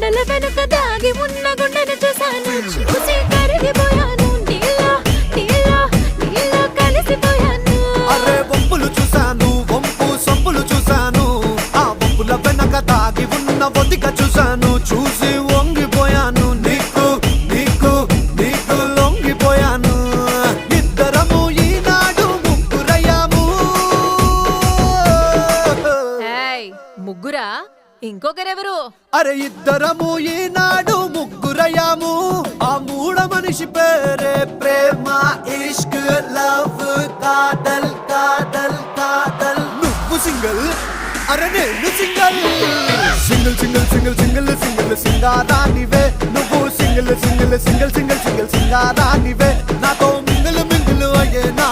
కొండల వెనుక దాగి ఉన్న గుండెను చూశాను చూసి కరిగిపోయాను నీలో నీలో నీలో కలిసిపోయాను అరే వంపులు చూశాను వంపు సొంపులు చూశాను ఆ వంపుల వెనక దాగి ఉన్న ఒదిక చూశాను చూసి వంగిపోయాను నీకు నీకు నీకు లొంగిపోయాను ఇద్దరము ఈనాడు ముగ్గురయ్యాము ముగ్గురా ఇంకొకరెవరు అరే ఇద్దరము ఈనాడు ముగ్గురయ్యాము ఆ మూడ మనిషి పేరే ప్రేమ ఇష్క్ లవ్ కాదల్ కాదల్ కాదల్ నువ్వు సింగిల్ అరే నేను single single single single single single సింగారానివే నువ్వు single single single single single సింగారానివే నాతో మింగిల్ మింగిల్ అయ్యే నా